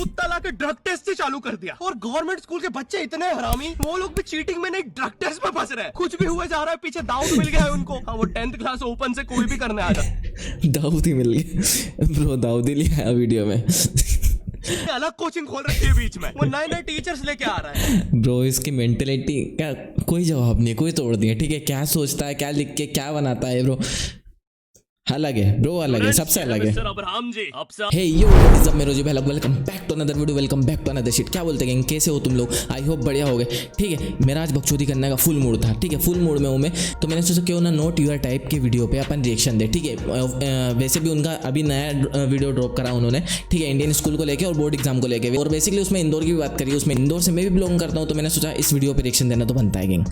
कुत्ता लाके drug test ही चालू कर दिया। और गवर्नमेंट स्कूल के बच्चे इतने हरामी, वो लोग भी चीटिंग में नहीं ड्रग टेस्ट में फंस रहे हैं। कुछ भी हुए जा रहा है, पीछे दाऊद मिल गया है उनको। हाँ, वो 10th क्लास ओपन से कोई भी करने आ जाता। दाऊद ही मिल गया ब्रो, दाऊद ही लिया वीडियो में। अलग कोचिंग खोल रखी है बीच में, वो नए नए टीचर्स लेके आ रहा है। ब्रो इसकी मेंटेलिटी क्या, कोई जवाब नहीं, कोई तोड़ नहीं है। ठीक है, क्या सोचता है, क्या लिख के क्या बनाता है ब्रो, अलग है ब्रो, अलग है, सबसे अलग है। Mister Abraham ji, hey yo what is up मेरे जी, welcome back to another video, welcome back to another shit. क्या बोलते हैं, कैसे हो तुम लोग? आई होप बढ़िया हो गए। ठीक है, मेरा आज बकचोदी करने का फुल मूड था। ठीक है, फुल मूड में हूँ मैं, तो मैंने सोचा क्यों ना नोट यूर टाइप के वीडियो पे अपन रिएक्शन दे। ठीक है, वैसे भी उनका अभी नया वीडियो ड्रॉप करा उन्होंने। ठीक है, इंडियन स्कूल को लेकर और बोर्ड एग्जाम को लेकर, और बेसिकली उसमें इंदौर की भी बात करी, उसमें इंदौर से मैं भी बिलोंग करता हूँ, तो मैंने सोचा इस वीडियो पर रिएक्शन देना तो बनता है गेंग।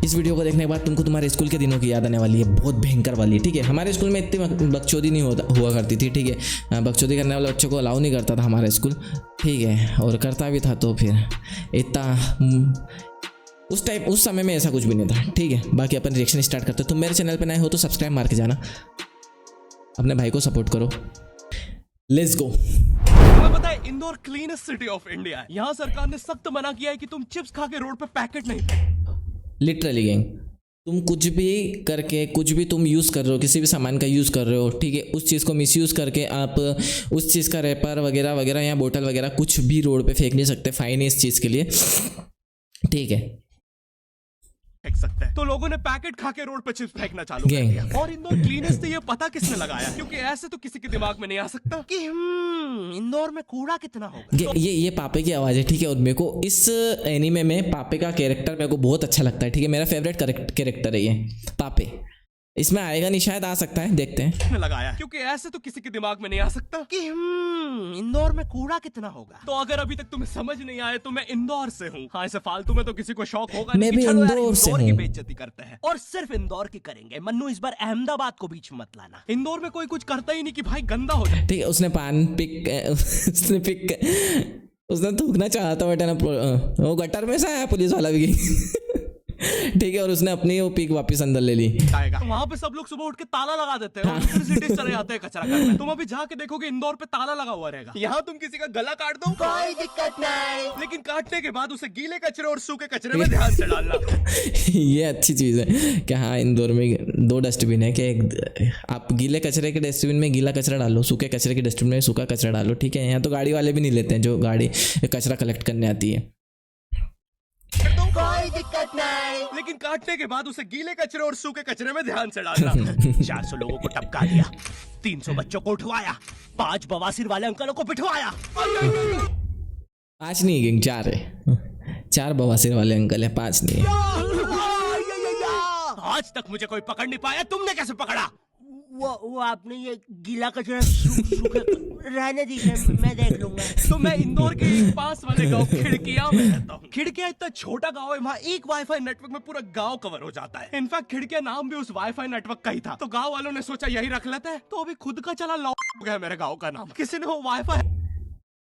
इस वीडियो को देखने के बाद तुमको तुम्हारे स्कूल के दिनों की याद आने वाली है, बहुत भयंकर वाली। ठीक है, हमारे स्कूल में इतनी बकचोदी नहीं हुआ करती थी। ठीक है, बकचोदी करने वाले बच्चों को अलाउ नहीं करता था हमारा स्कूल। ठीक है, और करता भी था तो फिर इतना उस समय में ऐसा कुछ भी नहीं था। ठीक है, बाकी अपन रिएक्शन स्टार्ट करते हैं। तुम मेरे चैनल पे नए हो तो सब्सक्राइब मार के जाना, अपने भाई को सपोर्ट करो। Let's go. तुम्हें पता है Indore cleanest city of India है। यहाँ सरकार ने सख्त मना किया है कि तुम चिप्स खा के रोड पे पैकेट नहीं। लिटरली गैंग, तुम कुछ भी करके, कुछ भी तुम यूज़ कर रहे हो, किसी भी सामान का यूज़ कर रहे हो, ठीक है, उस चीज़ को मिसयूज़ करके आप उस चीज़ का रैपर वगैरह वगैरह या बोतल वगैरह कुछ भी रोड पे फेंक नहीं सकते। फाइन है इस चीज़ के लिए। ठीक है, फेंक सकते हैं। तो लोगों ने पैकेट खा के रोड पे चिप्स फेंकना चालू कर दिया। और इंदौर क्लीनेस्ट ये पता किसने लगाया, क्योंकि ऐसे तो किसी के दिमाग में नहीं आ सकता कि इंदौर में कूड़ा कितना होगा। ये पापे की आवाज़ है। ठीक है, और मेरे को इस एनीमे में पापे का कैरेक्टर मेरे को बहुत अच्छा लगता है। ठीक है, मेरा फेवरेट कैरेक्टर है ये पापे। इसमें आएगा नहीं, शायद आ सकता है, देखते हैं। लगाया, क्योंकि ऐसे तो किसी के दिमाग में नहीं आ सकता कि इंदौर में कूड़ा कितना होगा। तो अगर अभी तक तुम्हें समझ नहीं आए तो मैं इंदौर से हूँ। हाँ, ऐसे फालतू में तो किसी को शौक होगा मैं भी इंदौर से हूँ। की बेइज्जती करते हैं, और सिर्फ इंदौर की करेंगे। मन्नू, इस बार अहमदाबाद को बीच में मत लाना। इंदौर में कोई कुछ करता ही नहीं कि भाई गंदा हो जाए। ठीक है, उसने पान उसने थूकना चाहा था, बट वो गटर में से आया पुलिस वाला भी। ठीक है, और उसने अपनी वो पीक वापस अंदर ले ली। वहाँ पे सब लोग सुबह उठ के ताला लगा देते हैं, और चले जाते हैं कचरा करने। तुम अभी जाके देखोगे इंदौर पे ताला लगा हुआ रहेगा। यहाँ तुम किसी का गला काट दो, कोई दिक्कत नहीं, लेकिन काटने के बाद उसे गीले कचरे और सूखे कचरे में ध्यान से डालना। ये अच्छी चीज़ है कि हाँ, इंदौर में 2 डस्टबिन है कि एक आप गीले कचरे के डस्टबिन में गीला कचरा डालो, सूखे कचरे के डस्टबिन में सूखा कचरा डालो। ठीक है, यहाँ तो गाड़ी वाले भी नहीं लेते हैं जो गाड़ी कचरा कलेक्ट करने आती है। कोई दिक्कत नहीं, लेकिन काटने के बाद उसे गीले कचरे और सूखे कचरे में ध्यान से डालना। 400 लोगों को टपका दिया, 300 बच्चों को उठवाया, 5 बवासीर वाले अंकलों को पिटवाया। 5 नहीं गैंग, 4 है। 4 बवासीर वाले अंकल है, 5 नहीं है। आज तक मुझे कोई पकड़ नहीं पाया, तुमने कैसे पकड़ा? वो आपने ये गीला कचरा सूखे रहने दीजिए, मैं देख लूंगा। तो मैं इंदौर के पास वाले गांव खिड़किया में रहता हूँ। खिड़किया इतना छोटा गांव है, वहाँ एक वाईफाई नेटवर्क में पूरा गांव कवर हो जाता है। इनफैक्ट खिड़किया नाम भी उस वाईफाई नेटवर्क का ही था, तो गांव वालों ने सोचा यही रख लेते हैं। तो अभी खुद का चला लॉ हो गया मेरे गाँव का नाम। किसी ने वो वाईफाई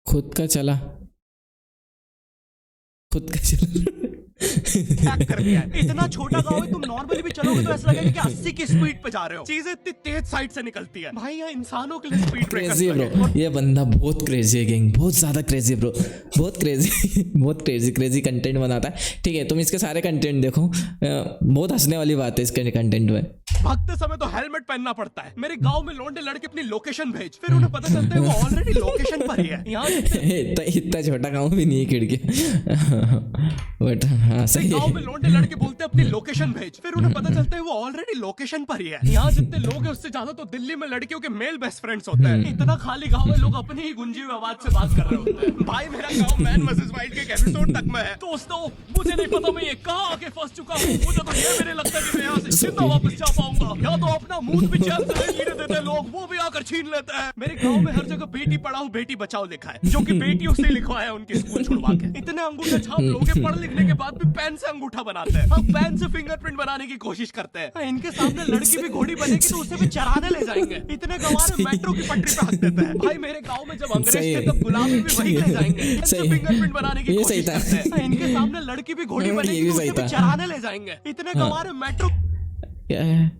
खुद का चला हैक कर दिया है। इतना छोटा गांव है, तुम नॉर्मली भी चलोगे तो ऐसा लगेगा कि 80 की स्पीड पे जा रहे हो। चीजें इतनी तेज साइड से निकलती है भाई, यहाँ इंसानों के लिए स्पीड क्रेजी है ब्रो, ये बंदा बहुत क्रेजी है गैंग, बहुत ज्यादा क्रेजी ब्रो, बहुत क्रेजी बहुत क्रेजी कंटेंट बनाता है। ठीक है, तुम इसके सारे कंटेंट देखो, बहुत हंसने वाली बात है इसके कंटेंट में। भागते समय तो हेलमेट पहनना पड़ता है। मेरे गांव में लौंडे लड़के अपनी लोकेशन भेज, फिर उन्हें पता चलता है वो ऑलरेडी लोकेशन पर ही है। यहाँ इतना छोटा गांव भी नहीं है खिड़की, बट हाँ सही है। गांव में लौंडे लड़के बोलते हैं अपनी लोकेशन भेज, फिर उन्हें पता चलता है वो ऑलरेडी लोकेशन पर ही है। यहाँ जितने लोग हैं उससे ज्यादा तो दिल्ली में लड़कियों के मेल बेस्ट फ्रेंड्स होते हैं। इतना खाली गांव में लोग अपनी ही गुंजी हुई आवाज से बात कर रहे होते हैं। भाई मेरा गांव मैन वर्सेस वाइल्ड के एपिसोड तक में है। दोस्तों, मुझे नहीं पता मैं ये कहाँ आके फंस चुका हूँ। मुझे तो ये मेरे लगता है कि मैं यहाँ से जिंदा वापस जा पाऊंगा, या तो अपना मुंह भी चैन से नहीं जीने देते लोग, वो भी आकर छीन लेते हैं। मेरे गांव में हर जगह बेटी पढ़ाओ बेटी बचाओ लिखा है, जो कि बेटियों से लिखवाया उनके स्कूल छुड़वा के। इतने अंगूठे छाप लोग पढ़ लिखने के बाद भी पेन से अंगूठा बनाते हैं। हम पेन से फिंगरप्रिंट बनाने की कोशिश करते हैं। इनके सामने लड़की भी घोड़ी बनेगी तो उसे भी चराने ले जाएंगे। इतने गंवार मेट्रो की पटरी पे हक देते हैं। भाई मेरे गांव में जब अंग्रेज थे तब गुलामी भी वही ले जाएंगे। फिंगरप्रिंट बनाने की कोशिश करते हैं। इनके सामने लड़की भी घोड़ी बनेगी तो उसे भी चराने ले जाएंगे। इतने गंवार मेट्रो क्या है,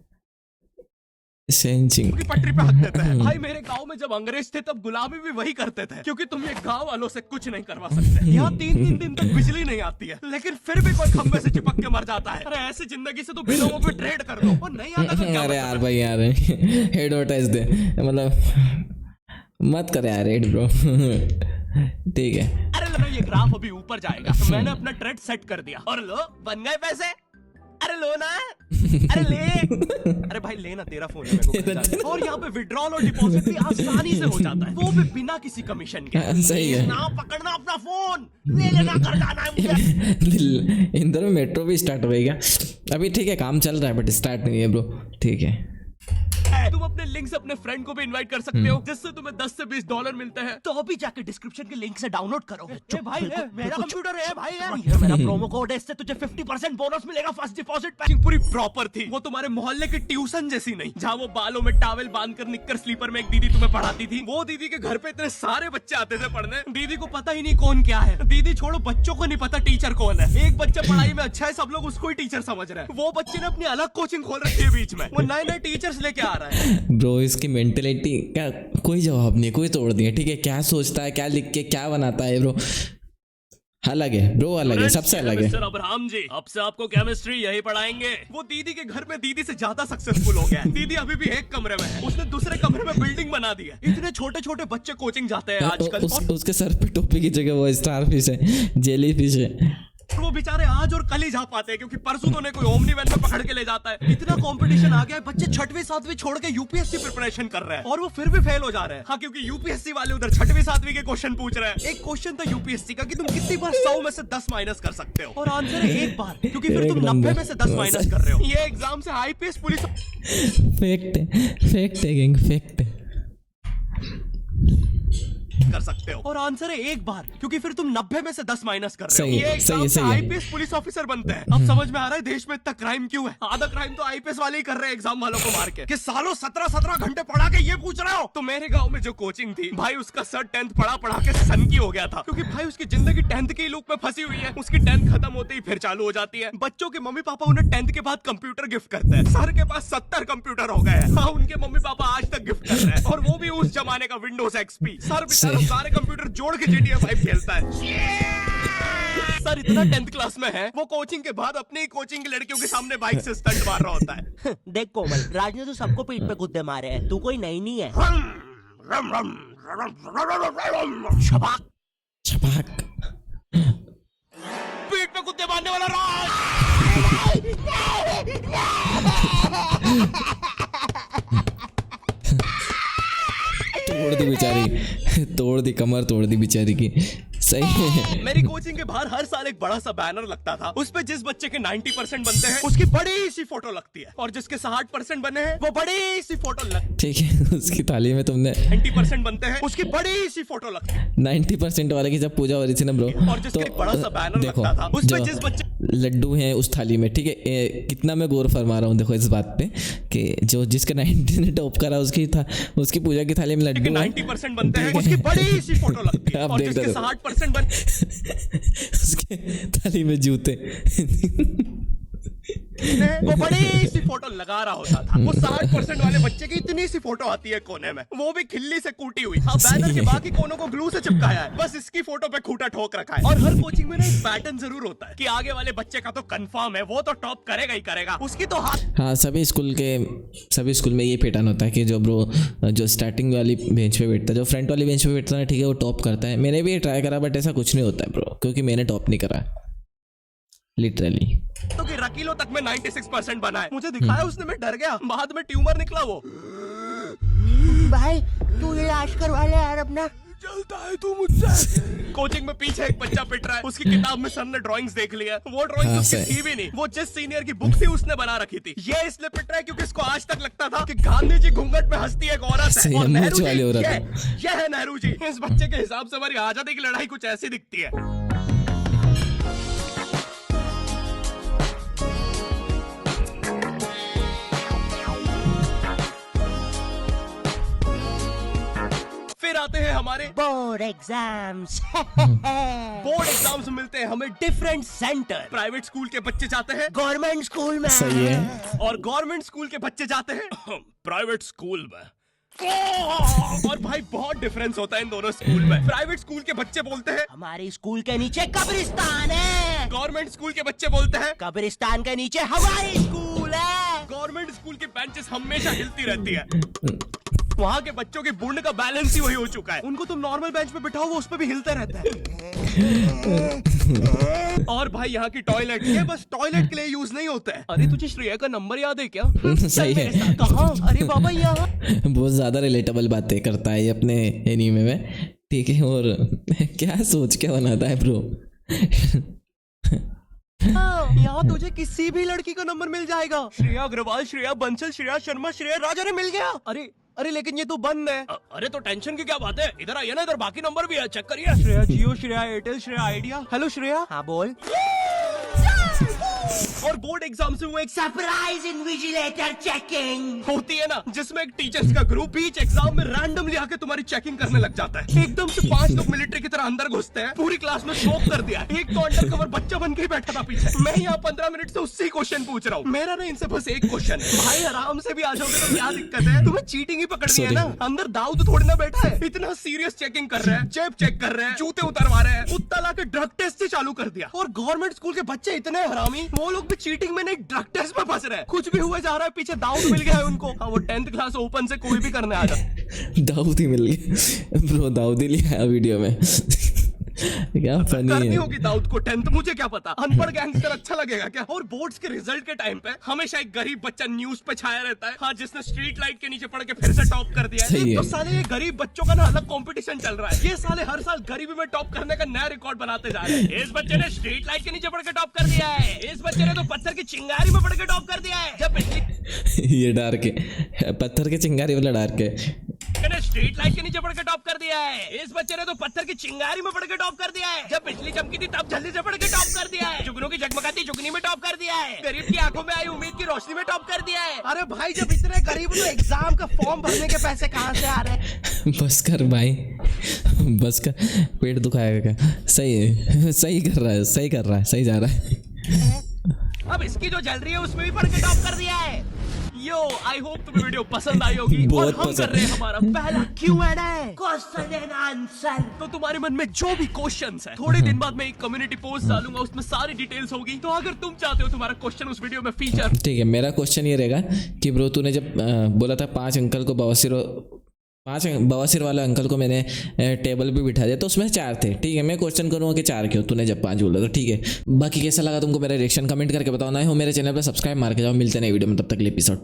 सेंचिंग की पटरी पे हक देते हैं। भाई मेरे गांव में जब अंग्रेज थे तब गुलामी भी वही करते थे, क्योंकि तुम ये गांव वालों से कुछ नहीं करवा सकते। यहाँ 3-3 दिन तक बिजली नहीं आती है, लेकिन फिर भी कोई खंबे से चिपक के मर जाता है। अरे ऐसी जिंदगी से तो बिलों पे ट्रेड कर दो, और नहीं आता तो क्या अरे यार मतलब? भाई यार एडवर्टाइज दे, मतलब मत कर यार एड ब्रो। ठीक है। अरे लो ये ग्राफ अभी ऊपर जाएगा, तो मैंने अपना ट्रेड सेट कर दिया, और लो बन गए पैसे। अरे लो ना, अरे ले, अरे भाई लेना, तेरा फोन है, मेरे को भेजा दे। और यहाँ पे विड्रॉल और डिपॉजिट भी आसानी से हो जाता है, वो भी बिना किसी कमीशन के। सही है। ना पकड़ना अपना फोन, ले लेना, कर जाना है मुझे। इंदौर में मेट्रो भी स्टार्ट हो गई क्या? अभी ठीक है, काम चल रहा है बट स्टार्ट नहीं है ब्रो। ठीक है। तुम अपने लिंक से अपने फ्रेंड को भी इनवाइट कर सकते हो, जिससे तुम्हें 10 से 20 डॉलर मिलते हैं। तो अभी जाके डिस्क्रिप्शन के लिंक से डाउनलोड करो। भाई है, मेरा कंप्यूटर है भाई, है मेरा प्रोमो कोड है, इससे तुझे 50% बोनस मिलेगा फर्स्ट डिपॉजिट। पैकिंग पूरी प्रॉपर थी, वो तुम्हारे मोहल्ले की ट्यूशन जैसी नहीं, जहाँ वो बालों में टॉवेल बांधकर निक्कर स्लीपर में एक दीदी तुम्हें पढ़ाती थी। वो दीदी के घर पे इतने सारे बच्चे आते थे पढ़ने, दीदी को पता ही नहीं कौन क्या है। दीदी छोड़ो, बच्चों को नहीं पता टीचर कौन है। एक बच्चा पढ़ाई में अच्छा है, सब लोग उसको ही टीचर समझ रहे हैं। वो बच्चे ने अपनी अलग कोचिंग खोल रखी है बीच में, वो नए नए टीचर्स लेके आ रहा है। ब्रो इसकी मेंटेलिटी क्या, कोई जवाब नहीं, कोई तोड़ दिया। ठीक है, क्या सोचता है, क्या लिख के क्या बनाता है ब्रो, अलग है ब्रो, अलग है, सबसे अलग है। मिस्टर अब्राहम जी, अब से आपको केमिस्ट्री यही पढ़ाएंगे। वो दीदी के घर में दीदी से ज्यादा सक्सेसफुल हो गया है। दीदी अभी भी एक कमरे में है, उसने दूसरे कमरे में बिल्डिंग बना दी है। इतने छोटे छोटे बच्चे कोचिंग जाते हैं आजकल। उसके सर पे टोपी की जगह वो स्टार फिश है, जेली फिश है। वो बेचारे आज और कल ही जा पाते हैं, क्योंकि परसों तो उन्हें कोई ओमनी वैन में पकड़ के ले जाता है। इतना कंपटीशन आ गया है, बच्चे 6वीं 7वीं छोड़ के यूपीएससी प्रिपरेशन कर रहे हैं, और वो फिर भी फेल हो जा रहे हैं। हाँ, क्योंकि यूपीएससी वाले उधर 6वीं 7वीं के क्वेश्चन पूछ रहे हैं। एक क्वेश्चन था यूपीएससी का कि तुम कितनी बार 100 में से 10 माइनस कर सकते हो, और आंसर है एक बार, क्योंकि फिर तुम 90 में से 10 माइनस कर रहे हो। ये एग्जाम से आईपीएस पुलिस फैक्ट है, फैक्ट है गैंग, फैक्ट है। कर सकते हो, और आंसर है एक बार, क्योंकि फिर तुम 90 में से 10 माइनस कर रहे हो। सही है, ये एग्जाम से सही है। आईपीएस पुलिस ऑफिसर बनते हैं। अब समझ में आ रहा है देश में इतना क्राइम क्यों है। आधा क्राइम तो आईपीएस वाले ही कर रहे हैं एग्जाम वालों को मार के, कि सालों 17-17 घंटे पढ़ा के ये पूछ रहे हो। तो मेरे गांव में जो कोचिंग थी भाई, उसका सर 10th पढ़ा के सन की हो गया था, क्योंकि भाई उसकी जिंदगी 10th की लूप में फंसी हुई है। उसकी 10th खत्म होते ही फिर चालू हो जाती है। बच्चों के मम्मी पापा उन्हें 10th के बाद कंप्यूटर गिफ्ट करते हैं। सर के पास 70 कंप्यूटर हो गए हैं। हाँ, उनके मम्मी पापा आज तक गिफ्ट कर रहे हैं, और वो भी उस जमाने का विंडोज एक्सपी। सर बेचारा सारे कंप्यूटर जोड़ के GTA 5 खेलता है। सर इतना 10th क्लास में है, वो कोचिंग के बाद अपनी कोचिंग की लड़कियों के सामने बाइक से स्टंट मार रहा होता है। देख कोमल, राज ने तो सबको पीठ पे कुत्ते मारे हैं, तू कोई नई नहीं है। छपाक छपाक। पीठ पे कुत्ते मारने वाला राज। तोड़ दी बेचारी, तोड़ दी कमर, तोड़ दी बेचारी की। सही है। मेरी कोचिंग के बाहर हर साल एक बड़ा सा बैनर लगता था, उस पे जिस बच्चे के 90% बनते हैं उसकी बड़ी सी फोटो लगती है, और जिसके 60% बने हैं वो बड़ी सी फोटो लगती ठीक है, उसकी थाली में तुमने है। 90% बनते हैं उसकी बड़ी सी फोटो लगती है। 90% वाले की जब पूजा हो रही थी ना ब्रो, और जिसके एक बड़ा सा बैनर देखो, लगता था, उस पे जो जिस बच्चे लड्डू हैं उस थाली में, ठीक है, कितना मैं गौर फरमा रहा हूँ देखो इस बात पे, कि जो जिसके 90 ने टॉप करा उसकी पूजा की थाली में लड्डू है। 90% बनते हैं उसकी बड़ी सी फोटो लगती है, आप और देख जिसके रहे हो। 60% बन उसके थाली में जूते। वो बड़ी सी फोटो लगा रहा होता था। वो 60% वाले बच्चे की इतनी सी फोटो आती है कोने में, वो भी खिल्ली से कूटी हुई। अब बैनर के बाकी कोनों को ग्लू से चिपकाया है, बस इसकी फोटो पे खूंटा ठोक रखा है। और हर कोचिंग में ना एक पैटर्न जरूर होता है कि आगे वाले बच्चे का तो कंफर्म है, वो तो टॉप करेगा ही करेगा, उसकी तो हाथ। हाँ, सभी स्कूल में ये पैटर्न होता है कि जो स्टार्टिंग वाली बेंच पे बैठता है, जो फ्रंट वाली बेंच पे बैठता है, ठीक है, वो टॉप करता है। मैंने भी ये ट्राई करा बट ऐसा कुछ नहीं होता है ब्रो, क्योंकि मैंने टॉप नहीं करा लिटरली। तो कि रकीलों तक में 96% बना है। मुझे दिखाया उसने, मैं डर गया, बाद में ट्यूमर निकला वो। भाई तू इलाज करवा ले यार अपना। जलता है तू मुझसे। कोचिंग में पीछे एक बच्चा पिट रहा है, उसकी किताब में सर ने ड्राइंग्स देख लिया। वो ड्राइंग उसकी सही। थी भी नहीं, वो जिस सीनियर की बुक थी उसने बना रखी थी। ये इसलिए पिट रहा है क्योंकि इसको आज तक लगता था कि गांधी जी घूंघट में हंसती एक औरत है, सही और है, नेहरू मूंछ वाली जी औरत है। ये है नेहरू जी। इस बच्चे के हिसाब से हमारी आजादी की लड़ाई कुछ ऐसी दिखती है। फिर आते हैं हमारे बोर्ड एग्जाम्स बोर्ड एग्जाम्स मिलते हैं हमें डिफरेंट सेंटर। प्राइवेट स्कूल के बच्चे जाते हैं गवर्नमेंट स्कूल में। सही है। और गवर्नमेंट स्कूल के बच्चे जाते हैं प्राइवेट स्कूल में। और भाई बहुत डिफरेंस होता है इन दोनों स्कूल में। प्राइवेट स्कूल के बच्चे बोलते हैं हमारे स्कूल के नीचे कब्रिस्तान है। गवर्नमेंट स्कूल के बच्चे बोलते हैं कब्रिस्तान के नीचे हमारी स्कूल है। गवर्नमेंट स्कूल की बेंचेस हमेशा हिलती रहती है। वहाँ के बच्चों के बूढ़ का बैलेंस ही वही हो चुका है। उनको तुम नॉर्मल बेंच पे बिठाओ वो उस पे भी हिलता रहता है। और भाई यहाँ की टॉयलेट ये बस टॉयलेट के लिए यूज नहीं होता है। अरे तुझे श्रेया का नंबर याद है क्या? सही है। कहाँ? अरे बाबा यहाँ। बहुत ज्यादा रिलेटेबल बातें करता है ये अपने एनीमे में, ठीक है। और क्या सोच के बनाता है ब्रो। यहाँ तुझे किसी भी लड़की का नंबर मिल जाएगा। श्रेया अग्रवाल, श्रेया बंसल, श्रेया शर्मा, श्रेया राजा ने मिल गया। अरे लेकिन ये तो बंद है। अरे तो टेंशन की क्या बात है, इधर आइए ना, इधर बाकी नंबर भी है, चेक करिए। Shreya Jio, Shreya Airtel, Shreya Idea. Hello Shreya. हाँ बोल। और बोर्ड एग्जाम से वो एक सरप्राइज इन्विजिलेटर चेकिंग होती है ना, जिसमें एक टीचर्स का ग्रुप बीच एग्जाम में रैंडमली आके तुम्हारी चेकिंग करने लग जाता है। एकदम से 5 लोग मिलिट्री की तरह अंदर घुसते हैं, पूरी क्लास में शॉक कर दिया। एक तो अंडर कवर बच्चा बन के ही बैठा था पीछे। मैं यहाँ 15 मिनट से उससे क्वेश्चन पूछ रहा हूँ। मेरा ना इनसे बस एक क्वेश्चन है, भाई आराम से भी आ जाओगे तो क्या दिक्कत है? तुम्हें चीटिंग ही पकड़नी है ना। अंदर दाऊद थोड़ी ना बैठा है, इतना सीरियस चेकिंग कर रहे हैं, जेब चेक कर रहे हैं, जूते उतरवा रहे हैं, उत्ता लाके ड्रग टेस्ट से चालू कर दिया। और गवर्नमेंट स्कूल के बच्चे इतने हरामी, वो लोग भी चीटिंग में नहीं ड्रग टेस्ट में फंस रहे हैं। कुछ भी हुए जा रहा है, पीछे दाऊद मिल गया है उनको। हाँ, वो 10th क्लास ओपन से कोई भी करने आ जाए। दाऊद ही मिल गया ब्रो, दाऊद ही लिया वीडियो में। क्या फनी करनी है। होगी दाऊद को 10th, मुझे क्या पता, अनपढ़ गैंगस्टर अच्छा लगेगा क्या? और बोर्ड्स के रिजल्ट के टाइम पे हमेशा एक गरीब बच्चा न्यूज पे छाया रहता है, हाँ, जिसने स्ट्रीट लाइट के नीचे पढ़ के फिर से टॉप कर दिया है। सही है। तो साले ये गरीब बच्चों का ना अलग कंपटीशन चल रहा है। ये साले हर साल गरीबी में टॉप करने का नया रिकॉर्ड बनाते जा रहे हैं। इस बच्चे ने स्ट्रीट लाइट के नीचे पढ़ के टॉप कर दिया है, इस बच्चे ने तो पत्थर की चिंगारी में पढ़ के टॉप कर दिया है। जब पिछली ये डार्क है, पत्थर के चिंगारी वाला डार्क है। ने स्ट्रीट लाइट के नीचे पढ़ के टॉप कर दिया है, इस बच्चे ने तो पत्थर की चिंगारी में पढ़ के टॉप कर दिया है। जब बिजली चमकी थी तब जल्दी से पढ़ के टॉप कर दिया है। जुगनू की जगमगाती जुगनी में टॉप कर दिया है। गरीब की आंखों में आई उम्मीद की रोशनी में टॉप कर दिया है। अरे भाई जब इतने गरीब तो एग्जाम का फॉर्म भरने के पैसे कहाँ से आ रहे हैं? बस कर भाई, बस कर, पेट दुखाएगा। सही है, सही कर रहा है, सही कर रहा है, सही जा रहा है। अब इसकी जो जल रही है उसमें भी पढ़ के टॉप कर दिया है। यो, आई होप तुम्हें वीडियो पसंद आई होगी। बहुत और हम पसंद। कर रहे हैं हमारा पहला Q&A। Question and answer. तो तुम्हारे मन में जो भी क्वेश्चंस है, थोड़े दिन बाद मैं एक कम्युनिटी पोस्ट डालूंगा, उसमें सारी डिटेल्स होगी। तो अगर तुम चाहते हो तुम्हारा क्वेश्चन उस वीडियो में फीचर। ठीक है, मेरा क्वेश्चन ये रहेगा कि ब्रो तूने जब बोला था 5 अंकल को बवासीर वाला अंकल को मैंने टेबल पे बिठा दिया, तो उसमें 4 थे। ठीक है, मैं क्वेश्चन करूँगा कि 4 क्यों, तूने जब 5 बोला तो ठीक है। बाकी कैसा लगा तुमको मेरा रिएक्शन कमेंट करके बताओ, ना हो मेरे चैनल पर सब्सक्राइब मार के जाओ। मिलते हैं नई वीडियो में, तब तक के लिए एपिसोड।